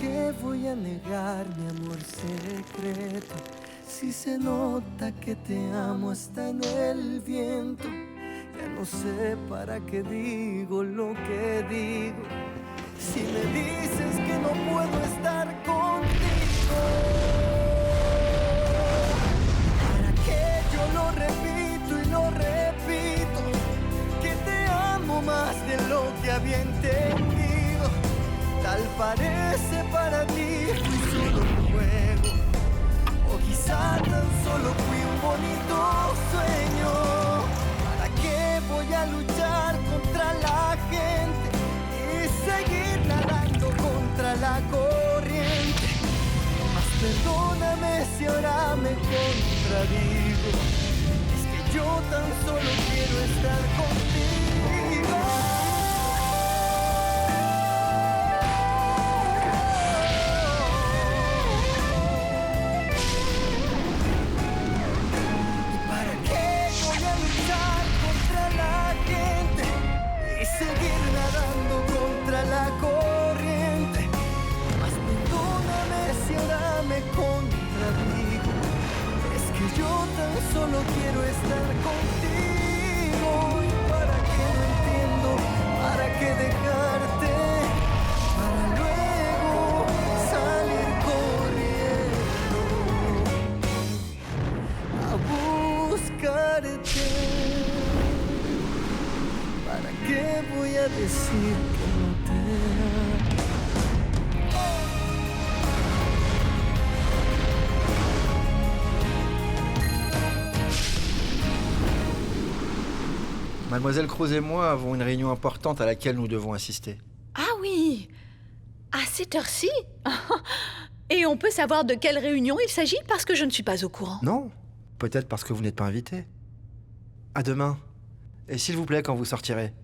qué voy a negar mi amor secreto? Si se nota que te amo hasta en el viento. Ya no sé para qué digo lo que digo. Si me dices que no puedo estar contigo, ¿para qué yo lo repito y lo repito? Que te amo más de lo que había entendido. Tal parece para ti fui solo un juego, o quizá tan solo fui un bonito sueño. ¿Para qué voy a luchar contra la gente y seguir nadando contra la corriente? Mas perdóname si ahora me contradigo. Es que yo tan solo quiero estar contigo. Seguir nadando contra la corriente. Mas perdóname si ahora me contradigo. Es que yo tan solo quiero estar contigo. ¿Y para qué no entiendo? ¿Para qué dejarte? Para luego salir corriendo a buscarte. ¿Para qué voy a decir que no te amo? Mademoiselle Cruz et moi avons une réunion importante à laquelle nous devons assister. Ah oui, à cette heure-ci? Et on peut savoir de quelle réunion il s'agit parce que je ne suis pas au courant. Non, peut-être parce que vous n'êtes pas invité. À demain. Et s'il vous plaît, quand vous sortirez,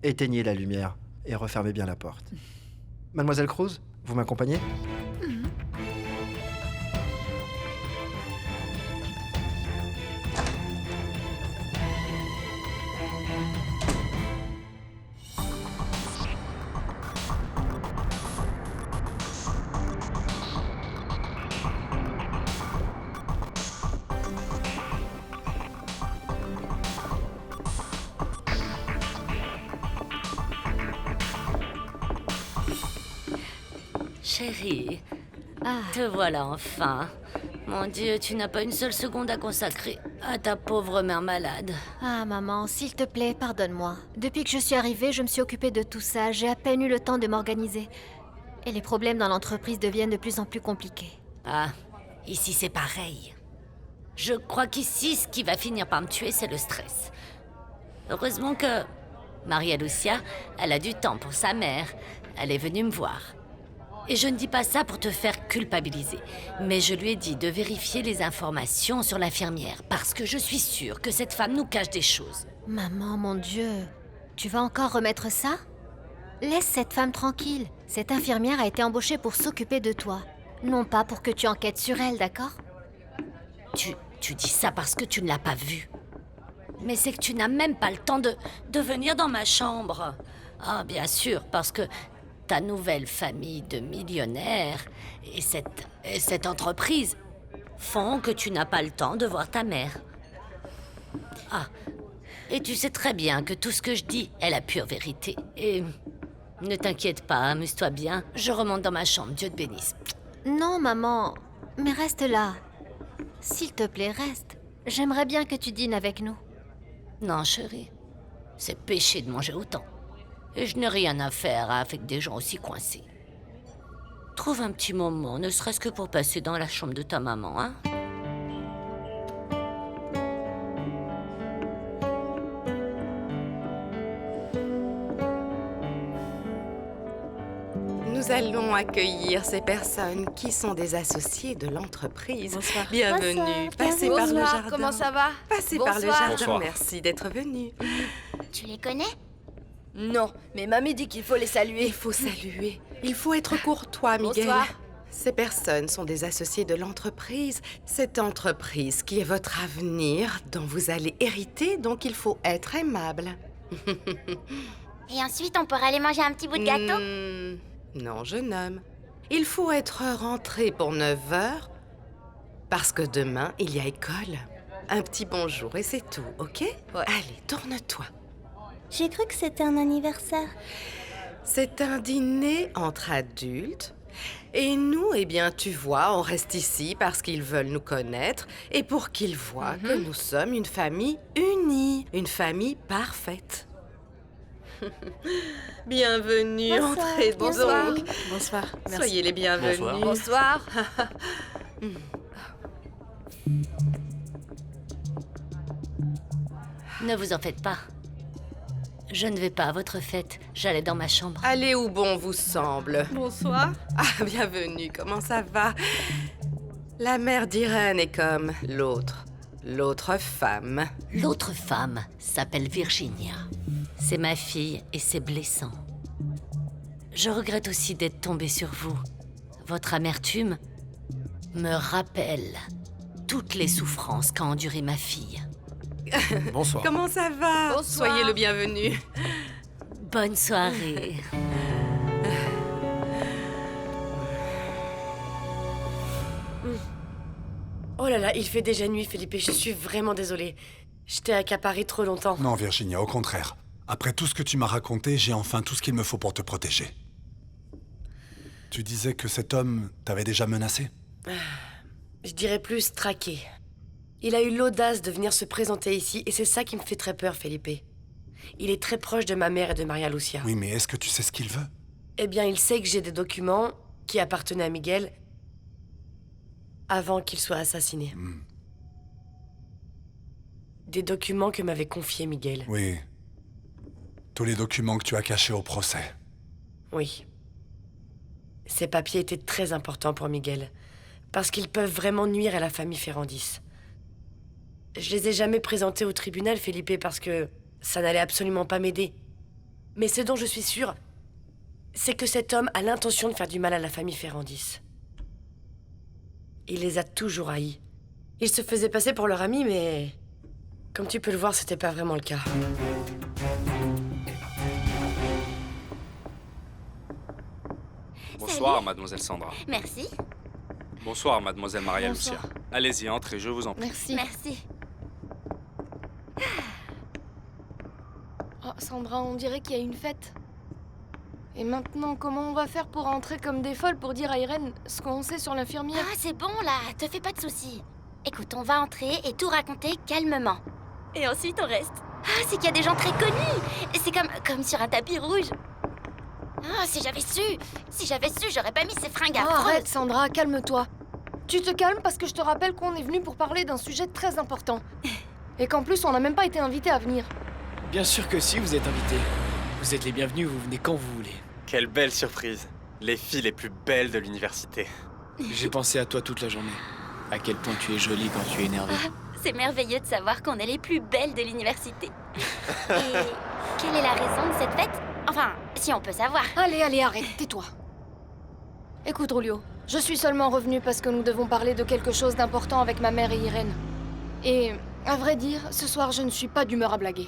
éteignez la lumière et refermez bien la porte. Mademoiselle Cruz, vous m'accompagnez ? Chérie, te voilà enfin. Mon Dieu, tu n'as pas une seule seconde à consacrer à ta pauvre mère malade. Ah, maman, s'il te plaît, pardonne-moi. Depuis que je suis arrivée, je me suis occupée de tout ça. J'ai à peine eu le temps de m'organiser. Et les problèmes dans l'entreprise deviennent de plus en plus compliqués. Ah, ici c'est pareil. Je crois qu'ici, ce qui va finir par me tuer, c'est le stress. Heureusement que Maria Lucia, elle a du temps pour sa mère. Elle est venue me voir. Et je ne dis pas ça pour te faire culpabiliser, mais je lui ai dit de vérifier les informations sur l'infirmière, parce que je suis sûre que cette femme nous cache des choses. Maman, mon Dieu, tu vas encore remettre ça? Laisse cette femme tranquille. Cette infirmière a été embauchée pour s'occuper de toi. Non pas pour que tu enquêtes sur elle, d'accord? Tu dis ça parce que tu ne l'as pas vue. Mais c'est que tu n'as même pas le temps de venir dans ma chambre. Ah, bien sûr, parce que ta nouvelle famille de millionnaires et cette entreprise font que tu n'as pas le temps de voir ta mère. Ah, et tu sais très bien que tout ce que je dis est la pure vérité. Et ne t'inquiète pas, amuse-toi bien. Je remonte dans ma chambre, Dieu te bénisse. Non, maman, mais reste là. S'il te plaît, reste. J'aimerais bien que tu dînes avec nous. Non, chérie, c'est péché de manger autant. Et je n'ai rien à faire avec des gens aussi coincés. Trouve un petit moment, ne serait-ce que pour passer dans la chambre de ta maman, hein? Nous allons accueillir ces personnes qui sont des associés de l'entreprise. Bonsoir. Bienvenue. Bonsoir. Passez par le jardin. Comment ça va? Passez par le Bonsoir. jardin. Bonsoir. Merci d'être venu. Tu les connais? Non, mais mamie dit qu'il faut les saluer. Il faut saluer. Il faut être courtois, Miguel. Bonsoir. Ces personnes sont des associés de l'entreprise. Cette entreprise qui est votre avenir, dont vous allez hériter, donc il faut être aimable. Et ensuite, on pourra aller manger un petit bout de gâteau? Non, jeune homme. Il faut être rentré pour 9 heures, parce que demain, il y a école. Un petit bonjour et c'est tout, ok? Ouais. Allez, tourne-toi. J'ai cru que c'était un anniversaire. C'est un dîner entre adultes. Et nous, eh bien, tu vois, on reste ici parce qu'ils veulent nous connaître et pour qu'ils voient que nous sommes une famille unie, une famille parfaite. Bienvenue, Bonsoir. entrez Bonsoir. donc. Bonsoir. Merci. Soyez les bienvenus. Bonsoir. Ne vous en faites pas. Je ne vais pas à votre fête. J'allais dans ma chambre. Allez où bon vous semble. Bonsoir. Ah, bienvenue, comment ça va? La mère d'Irène est comme l'autre femme. L'autre femme s'appelle Virginia. C'est ma fille et c'est blessant. Je regrette aussi d'être tombée sur vous. Votre amertume me rappelle toutes les souffrances qu'a endurées ma fille. Bonsoir. Comment ça va? Bonsoir. Soyez le bienvenu. Bonne soirée. Oh là là, il fait déjà nuit, Felipe. Je suis vraiment désolée. Je t'ai accaparé trop longtemps. Non, Virginia, au contraire. Après tout ce que tu m'as raconté, j'ai enfin tout ce qu'il me faut pour te protéger. Tu disais que cet homme t'avait déjà menacé? Je dirais plus traqué. Il a eu l'audace de venir se présenter ici et c'est ça qui me fait très peur, Felipe. Il est très proche de ma mère et de Maria Lucia. Oui, mais est-ce que tu sais ce qu'il veut? Eh bien, il sait que j'ai des documents qui appartenaient à Miguel avant qu'il soit assassiné. Des documents que m'avait confiés Miguel. Oui. Tous les documents que tu as cachés au procès. Oui. Ces papiers étaient très importants pour Miguel, parce qu'ils peuvent vraiment nuire à la famille Ferrandis. Je les ai jamais présentés au tribunal, Felipe, parce que ça n'allait absolument pas m'aider. Mais ce dont je suis sûre, c'est que cet homme a l'intention de faire du mal à la famille Ferrandis. Il les a toujours haïs. Il se faisait passer pour leur ami, mais... comme tu peux le voir, c'était pas vraiment le cas. Bonsoir, mademoiselle Sandra. Merci. Bonsoir, mademoiselle Maria Bonsoir. Lucia. Allez-y, entrez, je vous en prie. Merci. Oh, Sandra, on dirait qu'il y a une fête. Et maintenant, comment on va faire pour rentrer comme des folles pour dire à Irène ce qu'on sait sur l'infirmière? Ah, c'est bon là, te fais pas de soucis. Écoute, on va entrer et tout raconter calmement. Et ensuite, on reste. Ah, c'est qu'il y a des gens très connus. C'est comme sur un tapis rouge. Ah, si j'avais su, j'aurais pas mis ces fringues Ah, affreuses. arrête, Sandra, calme-toi. Tu te calmes parce que je te rappelle qu'on est venu pour parler d'un sujet très important. Et qu'en plus, on n'a même pas été invités à venir. Bien sûr que si, vous êtes invités. Vous êtes les bienvenus, vous venez quand vous voulez. Quelle belle surprise. Les filles les plus belles de l'université. J'ai pensé à toi toute la journée. À quel point tu es jolie quand tu es énervée. C'est merveilleux de savoir qu'on est les plus belles de l'université. Et quelle est la raison de cette fête? Enfin, si on peut savoir. Allez, arrête, tais-toi. Écoute, Rulio, je suis seulement revenue parce que nous devons parler de quelque chose d'important avec ma mère et Irène. Et, à vrai dire, ce soir, je ne suis pas d'humeur à blaguer.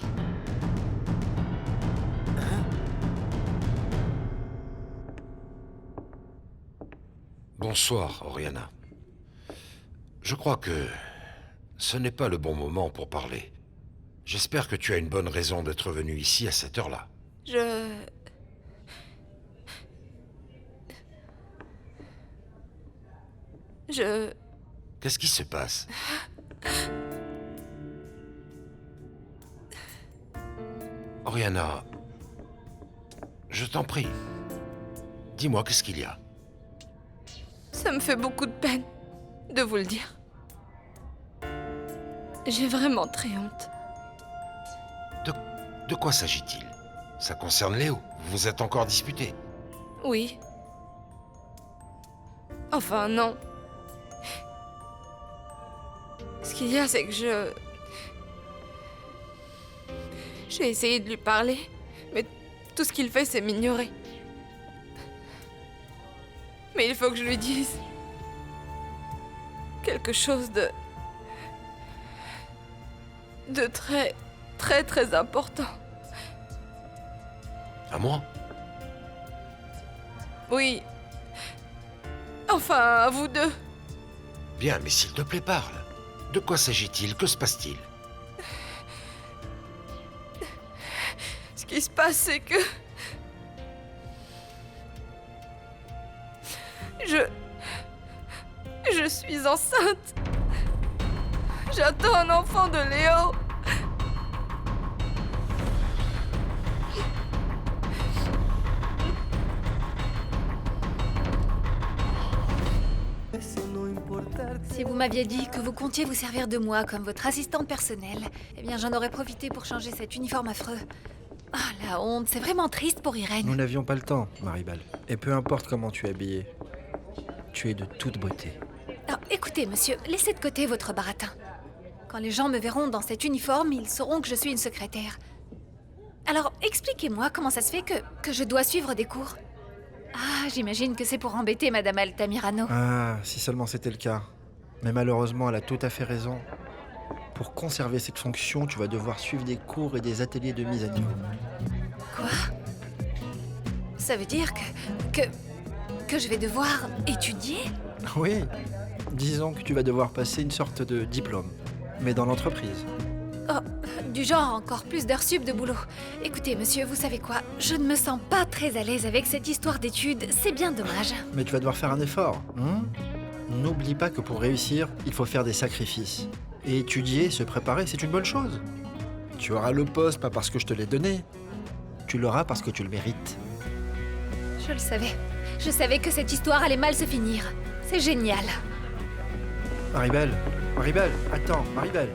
Bonsoir, Oriana. Je crois que ce n'est pas le bon moment pour parler. J'espère que tu as une bonne raison d'être venue ici à cette heure-là. Qu'est-ce qui se passe? Oriana, je t'en prie. Dis-moi, qu'est-ce qu'il y a? Ça me fait beaucoup de peine de vous le dire. J'ai vraiment très honte. De quoi s'agit-il? Ça concerne Léo. Vous vous êtes encore disputés. Oui. Enfin, non. Ce qu'il y a, c'est que j'ai essayé de lui parler, mais tout ce qu'il fait, c'est m'ignorer. Mais il faut que je lui dise quelque chose de très, très, très important. À moi? Oui. Enfin, vous deux. Bien, mais s'il te plaît, parle. De quoi s'agit-il? Que se passe-t-il? Ce qui se passe, c'est que... Je suis enceinte. J'attends un enfant de Léo. Si vous m'aviez dit que vous comptiez vous servir de moi comme votre assistante personnelle, eh bien j'en aurais profité pour changer cet uniforme affreux. Ah, la honte, c'est vraiment triste pour Irène. Nous n'avions pas le temps, Maribel. Et peu importe comment tu es habillée, tu es de toute beauté. Alors, écoutez, monsieur, laissez de côté votre baratin. Quand les gens me verront dans cet uniforme, ils sauront que je suis une secrétaire. Alors, expliquez-moi comment ça se fait que je dois suivre des cours. Ah, j'imagine que c'est pour embêter Madame Altamirano. Ah, si seulement c'était le cas. Mais malheureusement, elle a tout à fait raison. Pour conserver cette fonction, tu vas devoir suivre des cours et des ateliers de mise à niveau. Quoi? Ça veut dire que je vais devoir étudier? Oui, disons que tu vas devoir passer une sorte de diplôme, mais dans l'entreprise. Oh, du genre encore plus d'heures sup de boulot. Écoutez, monsieur, vous savez quoi? Je ne me sens pas très à l'aise avec cette histoire d'études, c'est bien dommage. Mais tu vas devoir faire un effort, hein? N'oublie pas que pour réussir, il faut faire des sacrifices. Et étudier, se préparer, c'est une bonne chose. Tu auras le poste pas parce que je te l'ai donné. Tu l'auras parce que tu le mérites. Je le savais. Je savais que cette histoire allait mal se finir. C'est génial. Maribel, attends, Maribel.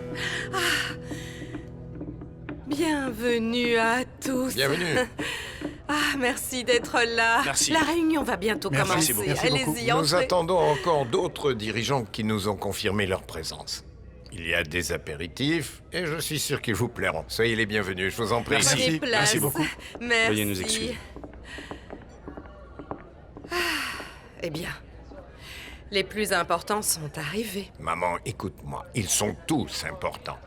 Bienvenue à tous. Bienvenue. Ah, merci d'être là. Merci. La réunion va bientôt commencer. Allez-y, Nous entrez. attendons encore d'autres dirigeants qui nous ont confirmé leur présence. Il y a des apéritifs et je suis sûr qu'ils vous plairont. Soyez les bienvenus, je vous en prie. Prenez place. Merci beaucoup. Merci. Veuillez nous excuser. Eh bien, les plus importants sont arrivés. Maman, écoute-moi, ils sont tous importants.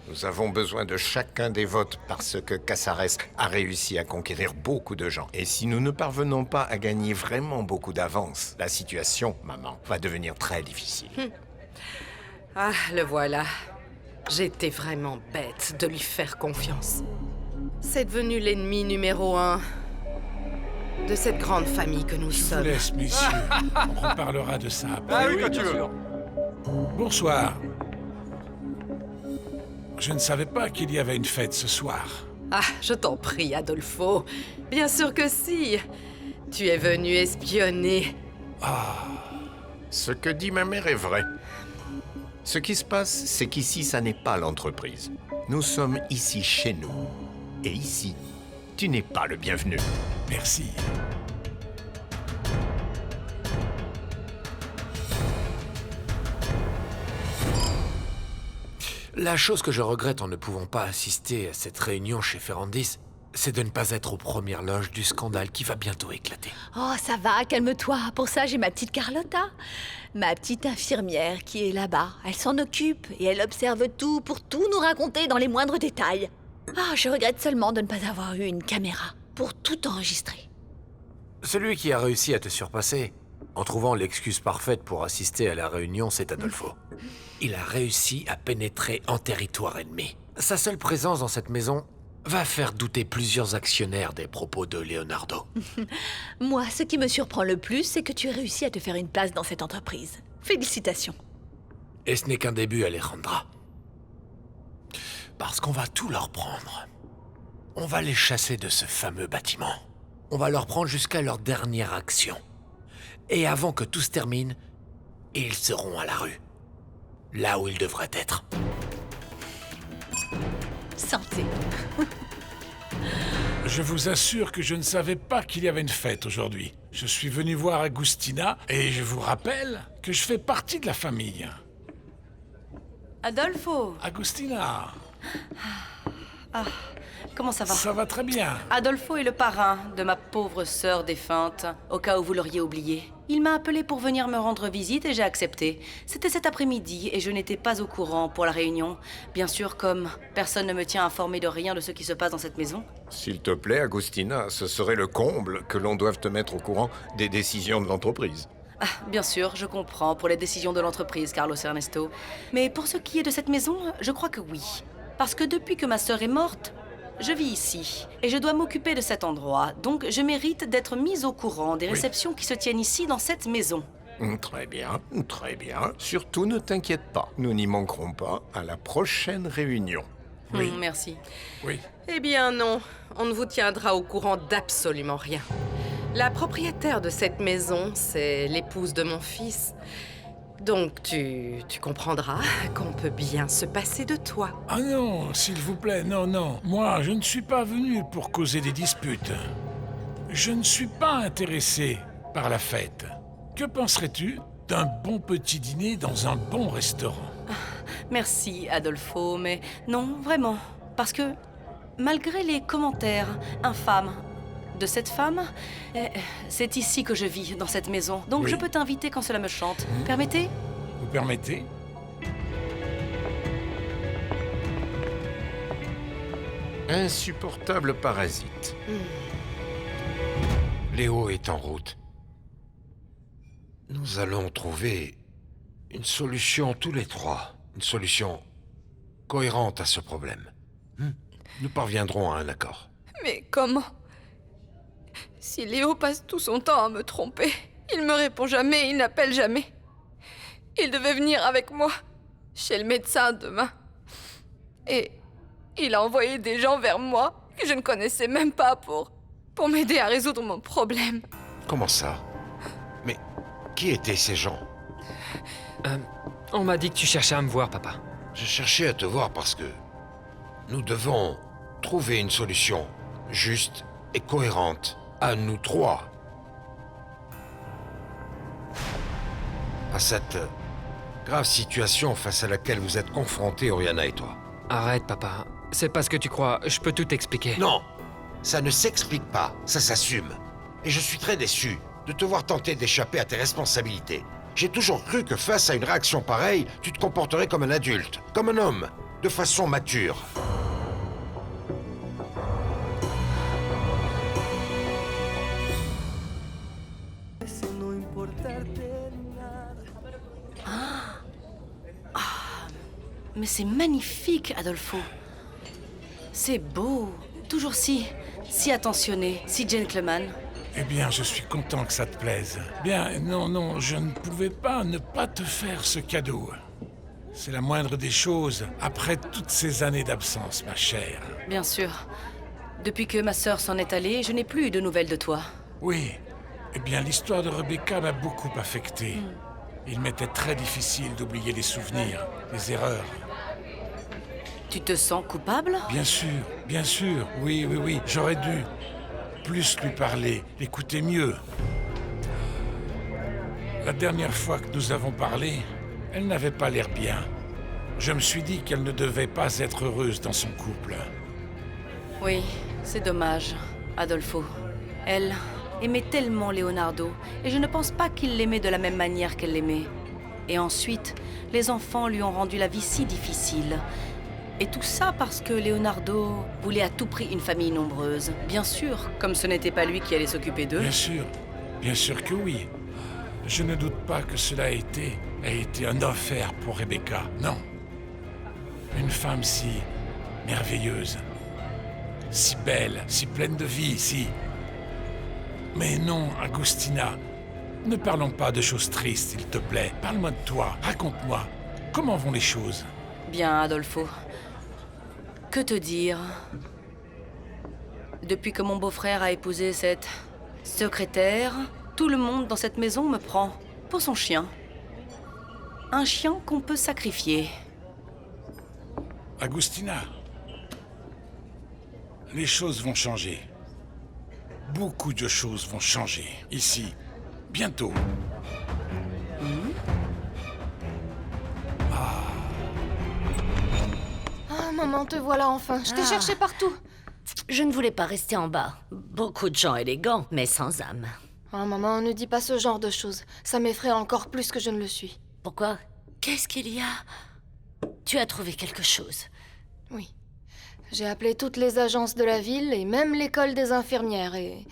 Nous avons besoin de chacun des votes parce que Casares a réussi à conquérir beaucoup de gens. Et si nous ne parvenons pas à gagner vraiment beaucoup d'avance, la situation, maman, va devenir très difficile. Ah, le voilà. J'étais vraiment bête de lui faire confiance. C'est devenu l'ennemi numéro 1 de cette grande famille que nous Je vous sommes. laisse, messieurs. On reparlera de ça après. Ah oui, quand tu veux. Bonsoir. Je ne savais pas qu'il y avait une fête ce soir. Ah, je t'en prie, Adolfo. Bien sûr que si. Tu es venu espionner. Ce que dit ma mère est vrai. Ce qui se passe, c'est qu'ici, ça n'est pas l'entreprise. Nous sommes ici chez nous. Et ici, tu n'es pas le bienvenu. Merci. La chose que je regrette en ne pouvant pas assister à cette réunion chez Ferrandis, c'est de ne pas être aux premières loges du scandale qui va bientôt éclater. Oh, ça va, calme-toi. Pour ça, j'ai ma petite Carlotta. Ma petite infirmière qui est là-bas. Elle s'en occupe et elle observe tout pour tout nous raconter dans les moindres détails. Ah, je regrette seulement de ne pas avoir eu une caméra pour tout enregistrer. Celui qui a réussi à te surpasser, en trouvant l'excuse parfaite pour assister à la réunion, c'est Adolfo. Il a réussi à pénétrer en territoire ennemi. Sa seule présence dans cette maison va faire douter plusieurs actionnaires des propos de Leonardo. Moi, ce qui me surprend le plus, c'est que tu aies réussi à te faire une place dans cette entreprise. Félicitations. Et ce n'est qu'un début, Alejandra. Parce qu'on va tout leur prendre. On va les chasser de ce fameux bâtiment. On va leur prendre jusqu'à leur dernière action. Et avant que tout se termine, ils seront à la rue. Là où ils devraient être. Santé. Je vous assure que je ne savais pas qu'il y avait une fête aujourd'hui. Je suis venu voir Agustina et je vous rappelle que je fais partie de la famille. Adolfo. Agustina. Ah, comment ça va? Ça va très bien. Adolfo est le parrain de ma pauvre sœur défunte, au cas où vous l'auriez oublié. Il m'a appelé pour venir me rendre visite et j'ai accepté. C'était cet après-midi et je n'étais pas au courant pour la réunion. Bien sûr, comme personne ne me tient informé de rien de ce qui se passe dans cette maison. S'il te plaît, Agustina, ce serait le comble que l'on doive te mettre au courant des décisions de l'entreprise. Ah, bien sûr, je comprends pour les décisions de l'entreprise, Carlos Ernesto. Mais pour ce qui est de cette maison, je crois que oui. Parce que depuis que ma sœur est morte, je vis ici. Et je dois m'occuper de cet endroit. Donc je mérite d'être mise au courant des réceptions qui se tiennent ici dans cette maison. Très bien, très bien. Surtout ne t'inquiète pas. Nous n'y manquerons pas à la prochaine réunion. Merci. Oui. Eh bien non, on ne vous tiendra au courant d'absolument rien. La propriétaire de cette maison, c'est l'épouse de mon fils. Donc tu comprendras qu'on peut bien se passer de toi. Ah non, s'il vous plaît, non, non. Moi, je ne suis pas venu pour causer des disputes. Je ne suis pas intéressé par la fête. Que penserais-tu d'un bon petit dîner dans un bon restaurant? Merci, Adolfo, mais non, vraiment. Parce que, malgré les commentaires infâmes de cette femme, c'est ici que je vis, dans cette maison. Donc Oui. je peux t'inviter quand cela me chante. Permettez? Vous permettez? Insupportable parasite. Léo est en route. Nous allons trouver une solution tous les trois. Une solution cohérente à ce problème. Nous parviendrons à un accord. Mais comment? Si Léo passe tout son temps à me tromper, il me répond jamais, il n'appelle jamais. Il devait venir avec moi, chez le médecin demain. Et il a envoyé des gens vers moi que je ne connaissais même pas pour m'aider à résoudre mon problème. Comment ça? Mais qui étaient ces gens? On m'a dit que tu cherchais à me voir, papa. Je cherchais à te voir parce que nous devons trouver une solution juste et cohérente à nous trois. À cette grave situation face à laquelle vous êtes confrontés, Oriana et toi. Arrête, papa. C'est pas ce que tu crois. Je peux tout expliquer. Non, ça ne s'explique pas, ça s'assume. Et je suis très déçu de te voir tenter d'échapper à tes responsabilités. J'ai toujours cru que face à une réaction pareille, tu te comporterais comme un adulte, comme un homme, de façon mature. Mais c'est magnifique, Adolfo. C'est beau. Toujours si attentionné, si gentleman. Eh bien, je suis content que ça te plaise. Bien, non, je ne pouvais pas ne pas te faire ce cadeau. C'est la moindre des choses après toutes ces années d'absence, ma chère. Bien sûr. Depuis que ma sœur s'en est allée, je n'ai plus eu de nouvelles de toi. Oui. Eh bien, l'histoire de Rebecca m'a beaucoup affecté. Il m'était très difficile d'oublier les souvenirs, les erreurs. Tu te sens coupable? Bien sûr. Oui. J'aurais dû plus lui parler, l'écouter mieux. La dernière fois que nous avons parlé, elle n'avait pas l'air bien. Je me suis dit qu'elle ne devait pas être heureuse dans son couple. Oui, c'est dommage, Adolfo. Elle aimait tellement Leonardo, et je ne pense pas qu'il l'aimait de la même manière qu'elle l'aimait. Et ensuite, les enfants lui ont rendu la vie si difficile. Et tout ça parce que Leonardo voulait à tout prix une famille nombreuse. Bien sûr, comme ce n'était pas lui qui allait s'occuper d'eux. Bien sûr que oui. Je ne doute pas que cela a été un enfer pour Rebecca. Non. Une femme si merveilleuse, si belle, si pleine de vie, si... Mais non, Agustina, ne parlons pas de choses tristes, s'il te plaît. Parle-moi de toi, raconte-moi. Comment vont les choses? Bien, Adolfo. Que te dire? Depuis que mon beau-frère a épousé cette secrétaire, tout le monde dans cette maison me prend pour son chien. Un chien qu'on peut sacrifier. Agustina, les choses vont changer. Beaucoup de choses vont changer, ici, bientôt. Ah, maman, te voilà enfin. Je t'ai cherché partout. Je ne voulais pas rester en bas. Beaucoup de gens élégants, mais sans âme. Ah, maman, ne dis pas ce genre de choses. Ça m'effraie encore plus que je ne le suis. Pourquoi? Qu'est-ce qu'il y a? Tu as trouvé quelque chose? Oui. J'ai appelé toutes les agences de la ville et même l'école des infirmières et...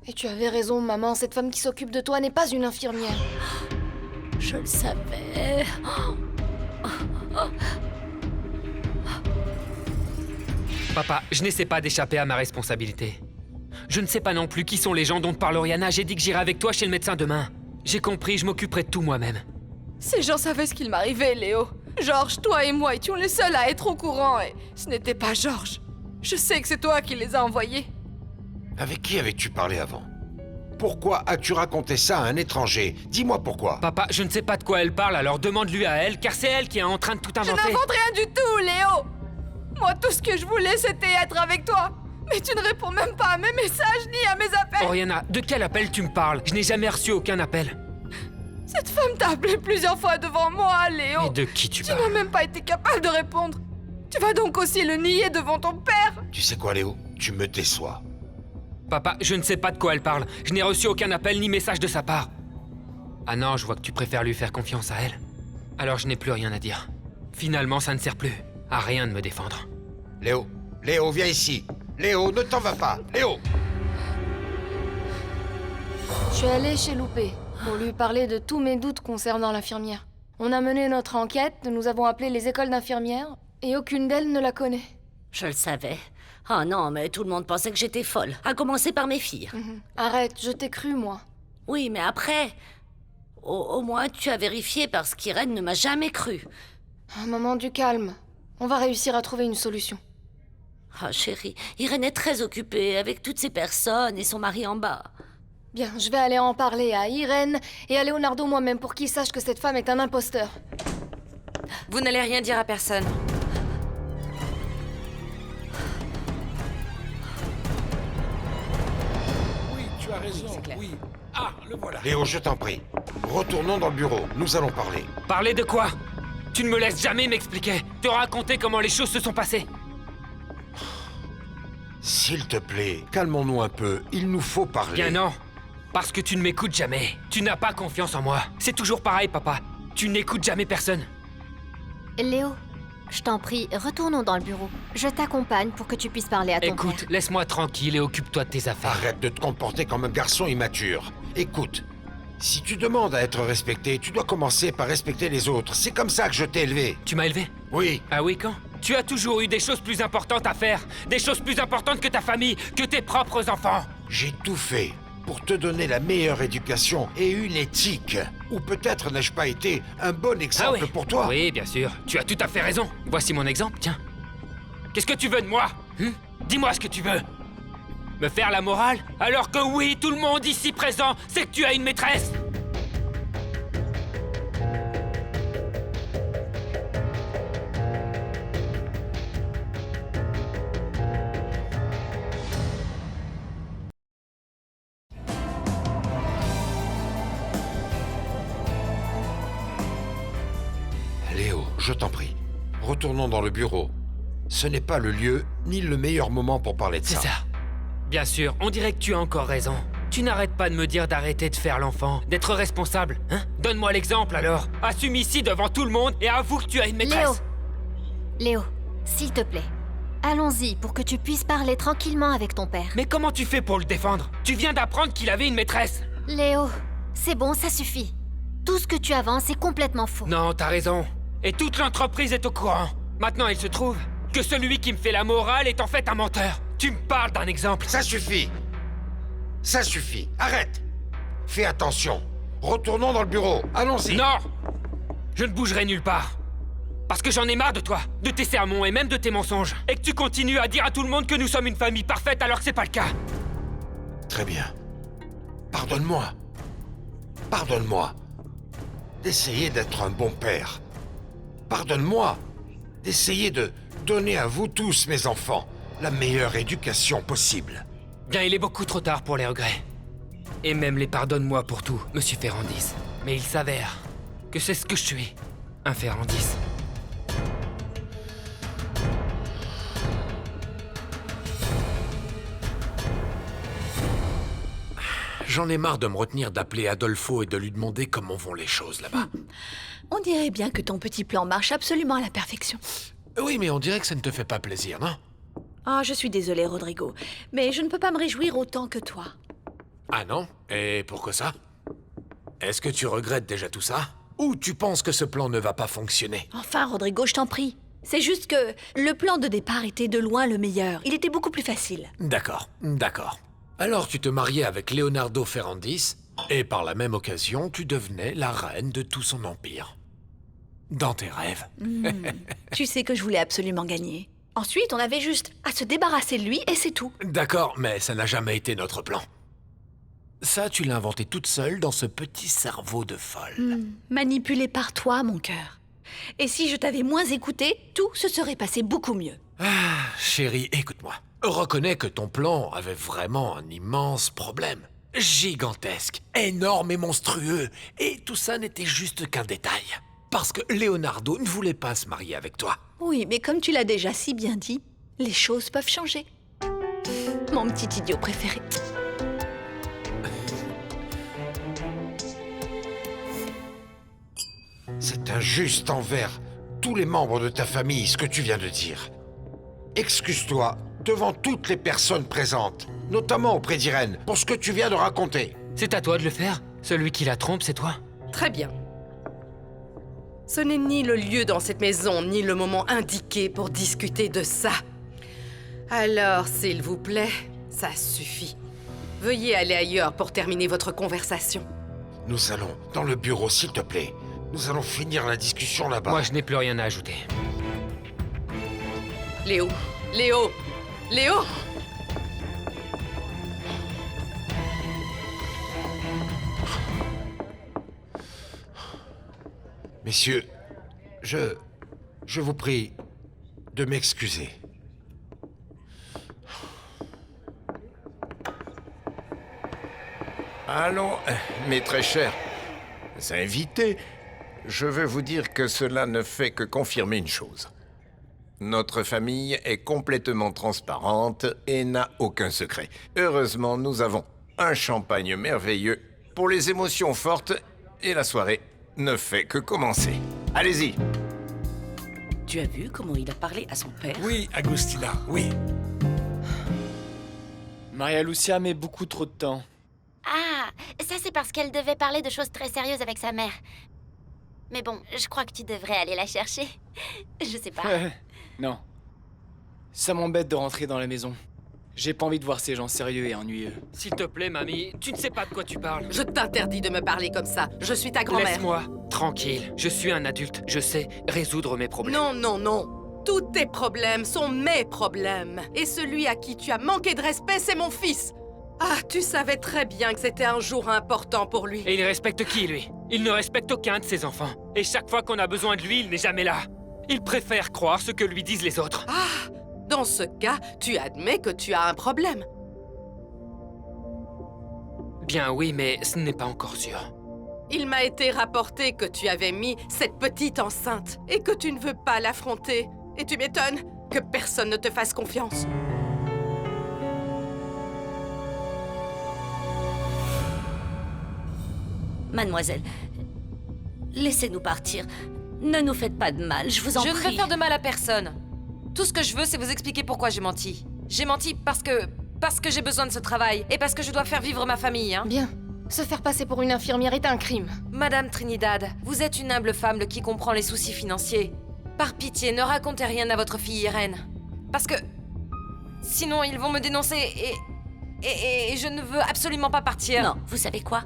Et tu avais raison, maman, cette femme qui s'occupe de toi n'est pas une infirmière. Je le savais. Papa, je n'essaie pas d'échapper à ma responsabilité. Je ne sais pas non plus qui sont les gens dont parle Oriana. J'ai dit que j'irai avec toi chez le médecin demain. J'ai compris, je m'occuperai de tout moi-même. Ces gens savaient ce qu'il m'arrivait, Léo. Georges, toi et moi étions les seuls à être au courant et ce n'était pas Georges. Je sais que c'est toi qui les as envoyés. Avec qui avais-tu parlé avant? Pourquoi as-tu raconté ça à un étranger? Dis-moi pourquoi. Papa, je ne sais pas de quoi elle parle, alors demande-lui à elle, car c'est elle qui est en train de tout inventer. Je n'invente rien du tout, Léo. Moi, tout ce que je voulais, c'était être avec toi. Mais tu ne réponds même pas à mes messages ni à mes appels. Oriana, de quel appel tu me parles? Je n'ai jamais reçu aucun appel. Cette femme t'a appelé plusieurs fois devant moi, Léo. Mais de qui tu parles? Tu n'as même pas été capable de répondre. Tu vas donc aussi le nier devant ton père? Tu sais quoi, Léo? Tu me déçois. Papa, je ne sais pas de quoi elle parle. Je n'ai reçu aucun appel ni message de sa part. Ah non, je vois que tu préfères lui faire confiance à elle. Alors je n'ai plus rien à dire. Finalement, ça ne sert plus à rien de me défendre. Léo, Léo, viens ici. Léo, ne t'en va pas. Léo! Je suis allée chez Loupé pour lui parler de tous mes doutes concernant l'infirmière. On a mené notre enquête, nous avons appelé les écoles d'infirmières et aucune d'elles ne la connaît. Je le savais. Ah non, mais tout le monde pensait que j'étais folle, à commencer par mes filles. Arrête, je t'ai cru, moi. Oui, mais après... Au moins, tu as vérifié parce qu'Irène ne m'a jamais cru. Un moment du calme. On va réussir à trouver une solution. Ah, chérie, Irène est très occupée avec toutes ces personnes et son mari en bas. Bien, je vais aller en parler à Irène et à Leonardo moi-même pour qu'ils sachent que cette femme est un imposteur. Vous n'allez rien dire à personne. Oui, tu as raison, oui. Ah, le voilà. Léo, je t'en prie. Retournons dans le bureau, nous allons parler. Parler de quoi? Tu ne me laisses jamais m'expliquer, te raconter comment les choses se sont passées. S'il te plaît, calmons-nous un peu, il nous faut parler. Bien non, parce que tu ne m'écoutes jamais. Tu n'as pas confiance en moi. C'est toujours pareil, papa. Tu n'écoutes jamais personne. Léo, je t'en prie, retournons dans le bureau. Je t'accompagne pour que tu puisses parler à ton père. Écoute, laisse-moi tranquille et occupe-toi de tes affaires. Arrête de te comporter comme un garçon immature. Écoute, si tu demandes à être respecté, tu dois commencer par respecter les autres. C'est comme ça que je t'ai élevé. Tu m'as élevé? Oui. Ah oui, quand? Tu as toujours eu des choses plus importantes à faire. Des choses plus importantes que ta famille, que tes propres enfants. J'ai tout fait pour te donner la meilleure éducation et une éthique. Ou peut-être n'ai-je pas été un bon exemple pour toi? Oui, bien sûr. Tu as tout à fait raison. Voici mon exemple, tiens. Qu'est-ce que tu veux de moi? Dis-moi ce que tu veux. Me faire la morale? Alors que oui, tout le monde ici présent sait que tu as une maîtresse. Léo, je t'en prie, retournons dans le bureau. Ce n'est pas le lieu ni le meilleur moment pour parler de ça. C'est ça. Bien sûr, on dirait que tu as encore raison. Tu n'arrêtes pas de me dire d'arrêter de faire l'enfant, d'être responsable, hein? Donne-moi l'exemple alors. Assume ici devant tout le monde et avoue que tu as une maîtresse. Léo, s'il te plaît, allons-y pour que tu puisses parler tranquillement avec ton père. Mais comment tu fais pour le défendre? Tu viens d'apprendre qu'il avait une maîtresse. Léo, c'est bon, ça suffit. Tout ce que tu avances est complètement faux. Non, t'as raison. Et toute l'entreprise est au courant. Maintenant, il se trouve que celui qui me fait la morale est en fait un menteur. Tu me parles d'un exemple. Ça suffit. Ça suffit. Arrête. Fais attention. Retournons dans le bureau. Allons-y. Non. Je ne bougerai nulle part. Parce que j'en ai marre de toi, de tes sermons et même de tes mensonges. Et que tu continues à dire à tout le monde que nous sommes une famille parfaite alors que c'est pas le cas. Très bien. Pardonne-moi. Pardonne-moi d'essayer d'être un bon père. Pardonne-moi d'essayer de donner à vous tous, mes enfants, la meilleure éducation possible. Bien, il est beaucoup trop tard pour les regrets. Et même les pardonne-moi pour tout, Monsieur Ferrandis. Mais il s'avère que c'est ce que je suis, un Ferrandis. J'en ai marre de me retenir d'appeler Adolfo et de lui demander comment vont les choses là-bas. On dirait bien que ton petit plan marche absolument à la perfection. Oui, mais on dirait que ça ne te fait pas plaisir, non? Ah, je suis désolée, Rodrigo, mais je ne peux pas me réjouir autant que toi. Ah non? Et pourquoi ça? Est-ce que tu regrettes déjà tout ça? Ou tu penses que ce plan ne va pas fonctionner? Enfin, Rodrigo, je t'en prie. C'est juste que le plan de départ était de loin le meilleur. Il était beaucoup plus facile. D'accord, d'accord. Alors tu te mariais avec Leonardo Ferrandis, et par la même occasion, tu devenais la reine de tout son empire. Dans tes rêves. Tu sais que je voulais absolument gagner. Ensuite, on avait juste à se débarrasser de lui et c'est tout. D'accord, mais ça n'a jamais été notre plan. Ça, tu l'as inventé toute seule dans ce petit cerveau de folle. Manipulé par toi, mon cœur. Et si je t'avais moins écouté, tout se serait passé beaucoup mieux. Chérie, écoute-moi. Reconnais que ton plan avait vraiment un immense problème. Gigantesque, énorme et monstrueux. Et tout ça n'était juste qu'un détail. Parce que Leonardo ne voulait pas se marier avec toi. Oui, mais comme tu l'as déjà si bien dit, les choses peuvent changer. Mon petit idiot préféré. C'est injuste envers tous les membres de ta famille, ce que tu viens de dire. Excuse-toi devant toutes les personnes présentes, notamment auprès d'Irène, pour ce que tu viens de raconter. C'est à toi de le faire. Celui qui la trompe, c'est toi. Très bien. Ce n'est ni le lieu dans cette maison, ni le moment indiqué pour discuter de ça. Alors, s'il vous plaît, ça suffit. Veuillez aller ailleurs pour terminer votre conversation. Nous allons dans le bureau, s'il te plaît. Nous allons finir la discussion là-bas. Moi, je n'ai plus rien à ajouter. Léo, Léo, Léo! Messieurs, je vous prie de m'excuser. Allons, mes très chers invités, je veux vous dire que cela ne fait que confirmer une chose. Notre famille est complètement transparente et n'a aucun secret. Heureusement, nous avons un champagne merveilleux pour les émotions fortes et la soirée ne fait que commencer. Allez-y. Tu as vu comment il a parlé à son père? Oui, Agustina, oui. Maria Lucia met beaucoup trop de temps. Ah, ça c'est parce qu'elle devait parler de choses très sérieuses avec sa mère. Mais bon, je crois que tu devrais aller la chercher. Je sais pas. Non. Ça m'embête de rentrer dans la maison. J'ai pas envie de voir ces gens sérieux et ennuyeux. S'il te plaît, mamie, tu ne sais pas de quoi tu parles. Je t'interdis de me parler comme ça. Je suis ta grand-mère. Laisse-moi, tranquille. Je suis un adulte. Je sais résoudre mes problèmes. Non, non, non. Tous tes problèmes sont mes problèmes. Et celui à qui tu as manqué de respect, c'est mon fils. Ah, tu savais très bien que c'était un jour important pour lui. Et il respecte qui, lui? Il ne respecte aucun de ses enfants. Et chaque fois qu'on a besoin de lui, il n'est jamais là. Il préfère croire ce que lui disent les autres. Ah, dans ce cas, tu admets que tu as un problème. Bien oui, mais ce n'est pas encore sûr. Il m'a été rapporté que tu avais mis cette petite enceinte et que tu ne veux pas l'affronter. Et tu m'étonnes que personne ne te fasse confiance. Mademoiselle, laissez-nous partir. Ne nous faites pas de mal, je vous en prie. Je ne veux faire de mal à personne. Tout ce que je veux, c'est vous expliquer pourquoi j'ai menti. J'ai menti parce que j'ai besoin de ce travail et parce que je dois faire vivre ma famille, hein. Bien. Se faire passer pour une infirmière est un crime. Madame Trinidad, vous êtes une humble femme qui comprend les soucis financiers. Par pitié, ne racontez rien à votre fille Irène. Parce que... sinon, ils vont me dénoncer et je ne veux absolument pas partir. Non, vous savez quoi?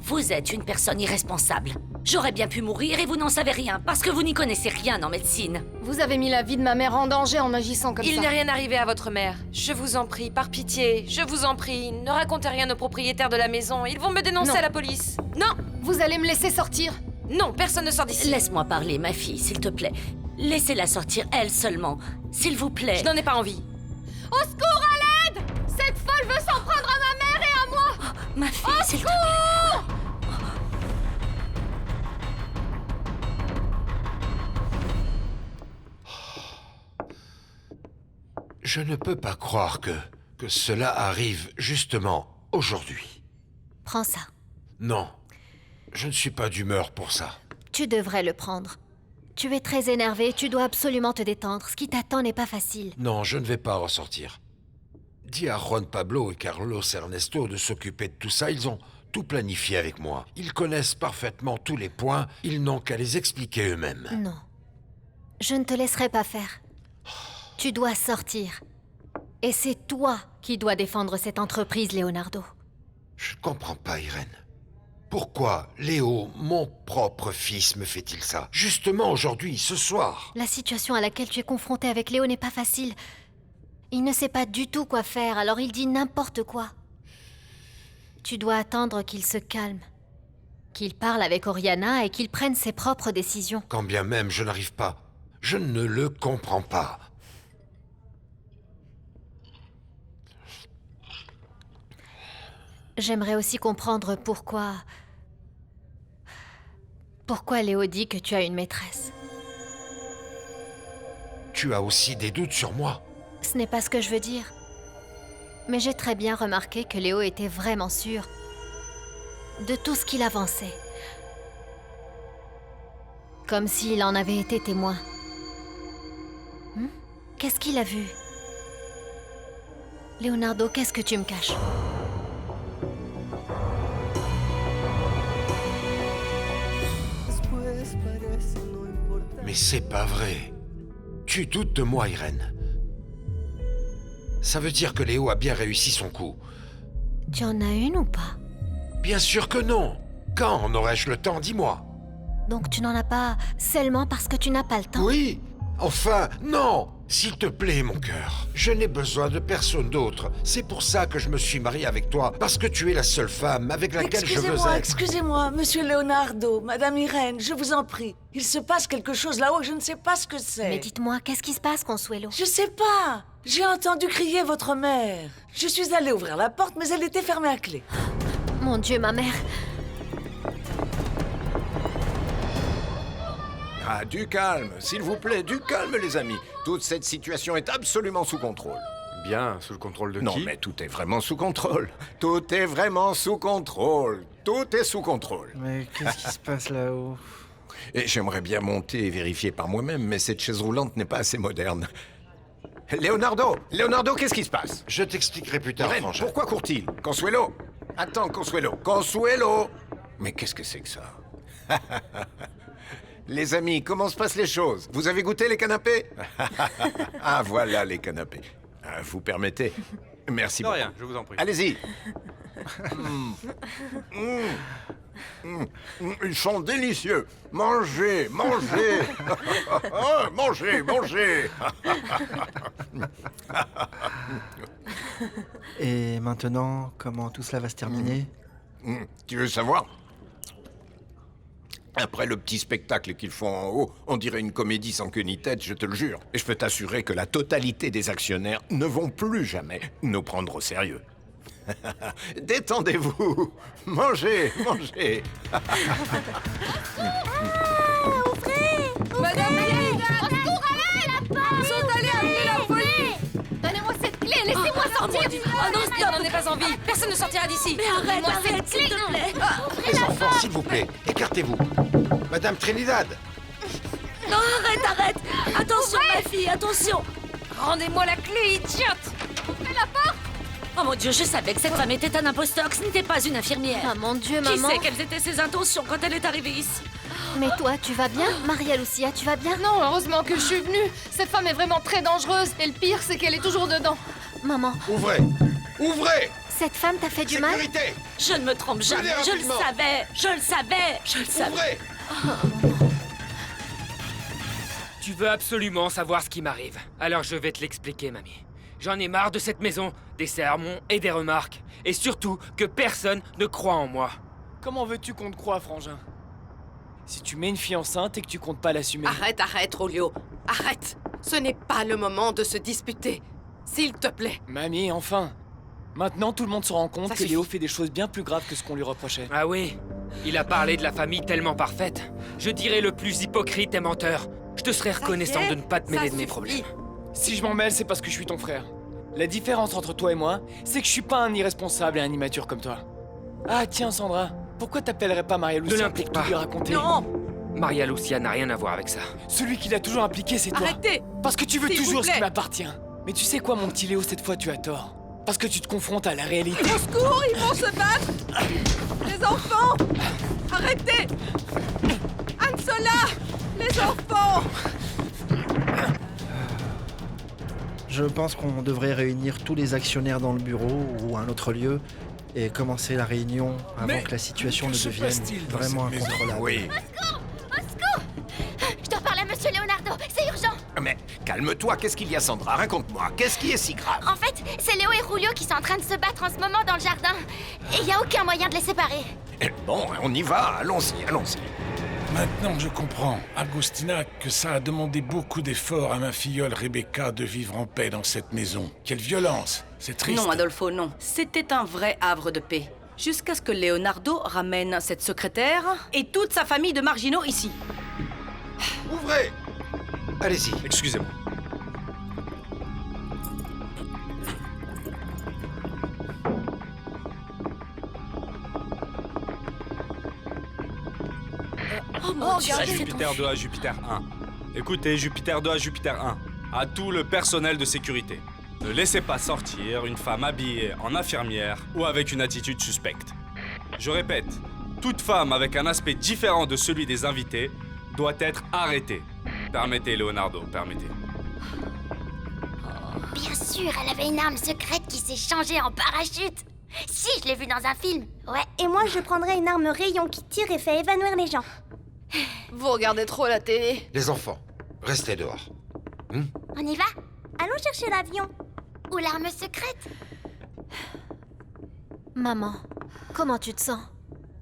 Vous êtes une personne irresponsable. J'aurais bien pu mourir et vous n'en savez rien, parce que vous n'y connaissez rien en médecine. Vous avez mis la vie de ma mère en danger en agissant comme ça. Il n'est rien arrivé à votre mère. Je vous en prie, par pitié, je vous en prie, ne racontez rien aux propriétaires de la maison. Ils vont me dénoncer Non. à la police. Non, vous allez me laisser sortir. Non, personne ne sort d'ici. Laisse-moi parler, ma fille, s'il te plaît. Laissez-la sortir, elle seulement. S'il vous plaît. Je n'en ai pas envie. Au secours, à l'aide! Cette folle veut s'en prendre à ma mère et à moi! Oh, ma fille, s'il te plaît. Je ne peux pas croire que cela arrive justement aujourd'hui. Prends ça. Non, je ne suis pas d'humeur pour ça. Tu devrais le prendre. Tu es très énervé, tu dois absolument te détendre. Ce qui t'attend n'est pas facile. Non, je ne vais pas ressortir. dis à Juan Pablo et Carlos Ernesto de s'occuper de tout ça. Ils ont tout planifié avec moi. Ils connaissent parfaitement tous les points. Ils n'ont qu'à les expliquer eux-mêmes. Non. Je ne te laisserai pas faire. Tu dois sortir. Et c'est toi qui dois défendre cette entreprise, Leonardo. Je comprends pas, Irène. Pourquoi Léo, mon propre fils, me fait-il ça? Justement aujourd'hui, ce soir. La situation à laquelle tu es confronté avec Léo n'est pas facile. Il ne sait pas du tout quoi faire, alors il dit n'importe quoi. Tu dois attendre qu'il se calme. Qu'il parle avec Oriana et qu'il prenne ses propres décisions. Quand bien même je n'arrive pas, je ne le comprends pas. J'aimerais aussi comprendre pourquoi Léo dit que tu as une maîtresse. Tu as aussi des doutes sur moi? Ce n'est pas ce que je veux dire. Mais j'ai très bien remarqué que Léo était vraiment sûr de tout ce qu'il avançait. Comme s'il en avait été témoin. Qu'est-ce qu'il a vu? Leonardo, qu'est-ce que tu me caches? Mais c'est pas vrai. Tu doutes de moi, Irène. Ça veut dire que Léo a bien réussi son coup. Tu en as une ou pas? Bien sûr que non. Quand en aurais-je le temps, dis-moi? Donc tu n'en as pas seulement parce que tu n'as pas le temps? Oui. Enfin, non. S'il te plaît, mon cœur. Je n'ai besoin de personne d'autre. C'est pour ça que je me suis marié avec toi. Parce que tu es la seule femme avec laquelle je veux être. Excusez-moi, monsieur Leonardo, madame Irène, je vous en prie. Il se passe quelque chose là-haut, je ne sais pas ce que c'est. Mais dites-moi, qu'est-ce qui se passe, Consuelo? Je sais pas. J'ai entendu crier votre mère. Je suis allée ouvrir la porte, mais elle était fermée à clé. Mon Dieu, ma mère. Ah, du calme, s'il vous plaît, du calme, les amis. Toute cette situation est absolument sous contrôle. Bien, sous le contrôle de qui? Non, mais tout est vraiment sous contrôle. Tout est vraiment sous contrôle. Tout est sous contrôle. Mais qu'est-ce qui se passe là-haut? Et j'aimerais bien monter et vérifier par moi-même, mais cette chaise roulante n'est pas assez moderne. Leonardo, qu'est-ce qui se passe? Je t'expliquerai plus tard, Frangin. Pourquoi court-il? Consuelo! Attends, Consuelo! Mais qu'est-ce que c'est que ça? Les amis, comment se passent les choses? Vous avez goûté les canapés? Ah, voilà les canapés. Vous permettez? Merci beaucoup. Rien, je vous en prie. Allez-y. Ils sont délicieux. Mangez. Mangez. Et maintenant, comment tout cela va se terminer? Tu veux savoir? Après le petit spectacle qu'ils font en haut, on dirait une comédie sans queue ni tête, je te le jure. Et je peux t'assurer que la totalité des actionnaires ne vont plus jamais nous prendre au sérieux. Détendez-vous. Mangez. Ouvrez! Madame Ils sont allés appeler la police! Donnez-moi cette clé, laissez-moi sortir! Oh non, on n'en est pas envie. Personne ne sortira d'ici. Mais arrête, s'il te plaît! Les enfants, s'il vous plaît, écartez-vous. Madame Trinidad! Non, arrête! Attention, ma fille, attention! Rendez-moi la clé, idiote! Ouvrez la porte! Oh mon Dieu, je savais que cette femme était un imposteur, que ce n'était pas une infirmière. Ah mon Dieu, Qui maman. sait quelles étaient ses intentions quand elle est arrivée ici? Mais toi, tu vas bien? Maria Lucia, tu vas bien? Non, heureusement que je suis venue. Cette femme est vraiment très dangereuse. Et le pire, c'est qu'elle est toujours dedans. Maman. Ouvrez! Cette femme t'a fait du mal? Sécurité! Je ne me trompe jamais, je le savais. Ouvrez! Tu veux absolument savoir ce qui m'arrive. Alors je vais te l'expliquer, mamie. J'en ai marre de cette maison, des sermons et des remarques. Et surtout, que personne ne croit en moi. Comment veux-tu qu'on te croie, Frangin? Si tu mets une fille enceinte et que tu comptes pas l'assumer... Arrête, Rolio. Arrête. Ce n'est pas le moment de se disputer. S'il te plaît. Mamie, enfin. Maintenant, tout le monde se rend compte Ça que suffit. Léo fait des choses bien plus graves que ce qu'on lui reprochait. Ah oui, il a parlé de la famille tellement parfaite. Je dirais le plus hypocrite et menteur. Je te serais reconnaissant de ne pas te mêler de mes problèmes. Si je m'en mêle, c'est parce que je suis ton frère. La différence entre toi et moi, c'est que je suis pas un irresponsable et un immature comme toi. Ah tiens, Sandra, pourquoi t'appellerais pas Maria Lucia Ne l'implique pour pas. tout lui raconter? Non! Maria Lucia n'a rien à voir avec ça. Celui qui l'a toujours impliqué, c'est toi. Arrêtez! Parce que tu veux S'il vous toujours ce plaît. qui m'appartient. Mais tu sais quoi, mon petit Léo, cette fois tu as tort. Parce que tu te confrontes à la réalité. Au secours, ils vont se battre! Les enfants! Arrêtez! Anne-Sola! Les enfants! Je pense qu'on devrait réunir tous les actionnaires dans le bureau ou un autre lieu et commencer la réunion avant que la situation ne devienne vraiment incontrôlable. Oui. Au secours! Je dois parler à Monsieur Leonardo, c'est urgent! Mais calme-toi, qu'est-ce qu'il y a, Sandra? Raconte-moi, qu'est-ce qui est si grave? En fait, c'est Léo et Julio qui sont en train de se battre en ce moment dans le jardin. Et il n'y a aucun moyen de les séparer. Bon, on y va, allons-y, allons-y. Maintenant, je comprends, Agustina, que ça a demandé beaucoup d'efforts à ma filleule Rebecca de vivre en paix dans cette maison. Quelle violence! C'est triste. Non, Adolfo, non. C'était un vrai havre de paix. Jusqu'à ce que Leonardo ramène cette secrétaire et toute sa famille de marginaux ici. Ouvrez! Allez-y. Excusez-moi. Oh mon Dieu, Jupiter 2 à Jupiter 1. Écoutez, Jupiter 2 à Jupiter 1. À tout le personnel de sécurité. Ne laissez pas sortir une femme habillée en infirmière ou avec une attitude suspecte. Je répète, toute femme avec un aspect différent de celui des invités doit être arrêtée. Permettez, Leonardo, permettez. Bien sûr, elle avait une arme secrète qui s'est changée en parachute. Si, je l'ai vue dans un film. Ouais. Et moi, je prendrais une arme rayon qui tire et fait évanouir les gens. Vous regardez trop la télé. Les enfants, restez dehors. On y va? Allons chercher l'avion. Ou l'arme secrète? Maman, comment tu te sens?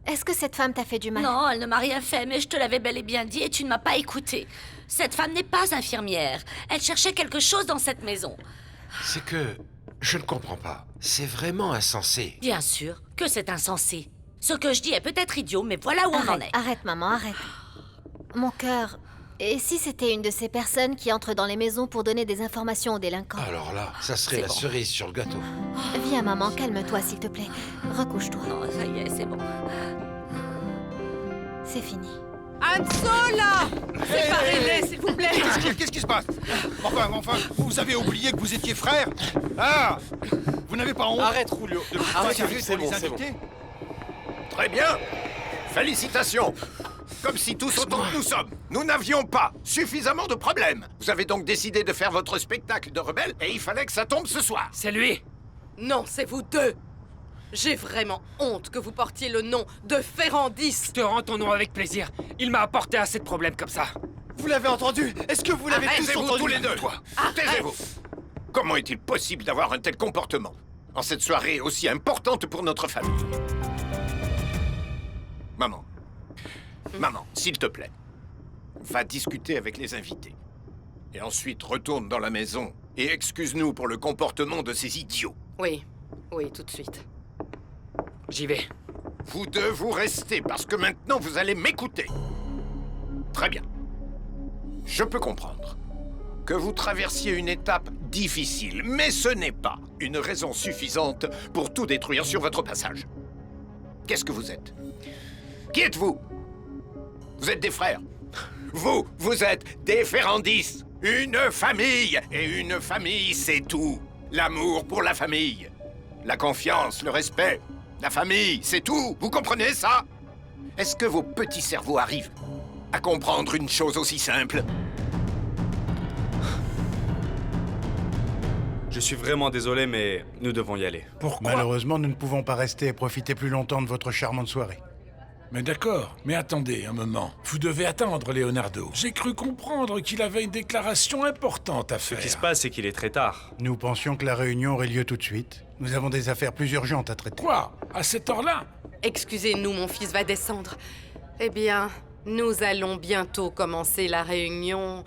Est-ce que cette femme t'a fait du mal? Non, elle ne m'a rien fait, mais je te l'avais bel et bien dit et tu ne m'as pas écouté. Cette femme n'est pas infirmière. Elle cherchait quelque chose dans cette maison. C'est que... je ne comprends pas. C'est vraiment insensé. Bien sûr que c'est insensé. Ce que je dis est peut-être idiot, mais voilà où on en est. Arrête, maman, arrête. Mon cœur... Et si c'était une de ces personnes qui entrent dans les maisons pour donner des informations aux délinquants? Alors là, ça serait la cerise sur le gâteau. Viens, maman, calme-toi, s'il te plaît. Recouche-toi. Non, ça y est, c'est bon. C'est fini. Anne-Sola! Séparez-les, s'il vous plaît! Qu'est-ce qui se passe? Enfin, vous avez oublié que vous étiez frères? Ah! Vous n'avez pas honte? Arrête, Julio. C'est bon, c'est bon. Très bien. Félicitations. Comme si tous autant que nous sommes, nous n'avions pas suffisamment de problèmes. Vous avez donc décidé de faire votre spectacle de rebelle et il fallait que ça tombe ce soir. C'est lui. Non, c'est vous deux. J'ai vraiment honte que vous portiez le nom de Ferrandis. Je te rends ton nom avec plaisir. Il m'a apporté assez de problèmes comme ça. Vous l'avez entendu? Est-ce que vous l'avez tous entendu? Taisez-vous tous les deux. Taisez-vous. Comment est-il possible d'avoir un tel comportement en cette soirée aussi importante pour notre famille? Maman, s'il te plaît, va discuter avec les invités. Et ensuite, retourne dans la maison et excuse-nous pour le comportement de ces idiots. Oui, tout de suite. J'y vais. Vous deux, vous restez, parce que maintenant, vous allez m'écouter. Très bien. Je peux comprendre que vous traversiez une étape difficile, mais ce n'est pas une raison suffisante pour tout détruire sur votre passage. Qu'est-ce que vous êtes? Qui êtes-vous? Vous êtes des frères. Vous êtes des Ferrandis. Une famille. Et une famille, c'est tout. L'amour pour la famille. La confiance, le respect. La famille, c'est tout. Vous comprenez ça? Est-ce que vos petits cerveaux arrivent à comprendre une chose aussi simple? Je suis vraiment désolé, mais nous devons y aller. Pourquoi? Malheureusement, nous ne pouvons pas rester et profiter plus longtemps de votre charmante soirée. Mais d'accord, mais attendez un moment. Vous devez attendre, Leonardo. J'ai cru comprendre qu'il avait une déclaration importante à faire. Ce qui se passe, c'est qu'il est très tard. Nous pensions que la réunion aurait lieu tout de suite. Nous avons des affaires plus urgentes à traiter. Quoi? À cette heure-là? Excusez-nous, mon fils va descendre. Eh bien, nous allons bientôt commencer la réunion.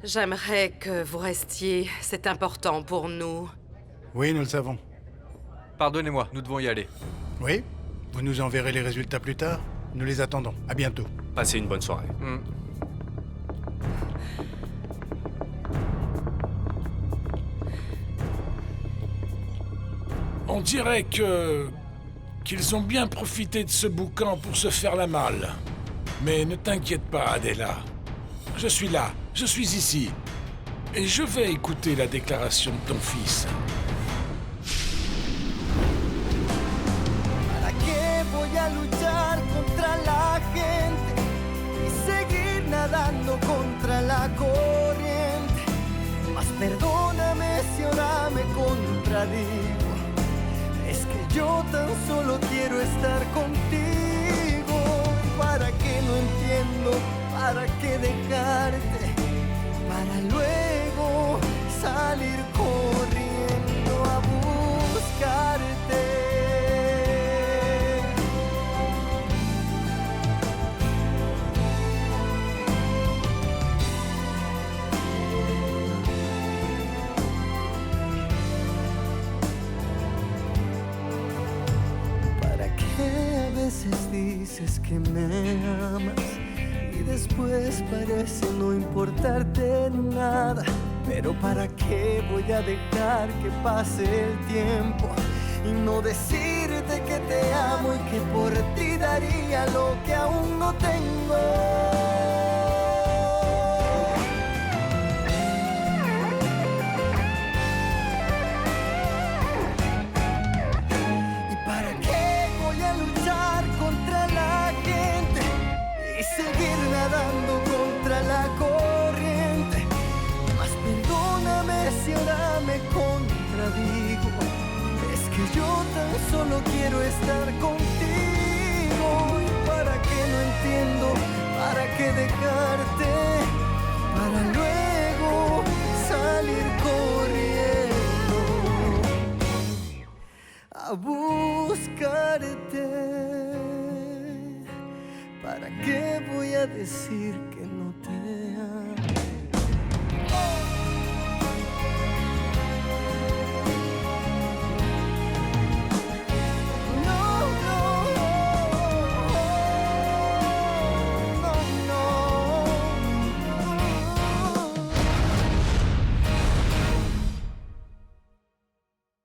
J'aimerais que vous restiez. C'est important pour nous. Oui, nous le savons. Pardonnez-moi, nous devons y aller. Oui? Vous nous enverrez les résultats plus tard? Nous les attendons. À bientôt. Passez une bonne soirée. On dirait qu'ils ont bien profité de ce boucan pour se faire la malle. Mais ne t'inquiète pas, Adela. Je suis là, je suis ici. Et je vais écouter la déclaration de ton fils. luchar contra la gente y seguir nadando contra la corriente. Mas perdóname si ahora me contradigo. Es que yo tan solo quiero estar contigo. ¿Para qué no entiendo? ¿Para qué dejarte? Para luego salir corriendo a buscarte. ¿Para qué a veces dices que me amas y después parece no importarte nada? Pero ¿para qué voy a dejar que pase el tiempo y no decirte que te amo y que por ti daría lo que aún no tengo? ¿Y para qué voy a luchar contra la gente y seguir nadando contra la corriente? Mas perdóname si ahora me contradigo. Es que yo tan solo quiero estar contigo. ¿Y para qué no entiendo? ¿Para qué dejarte? Para luego salir corriendo a buscarte. ¿Para qué voy a decir que no te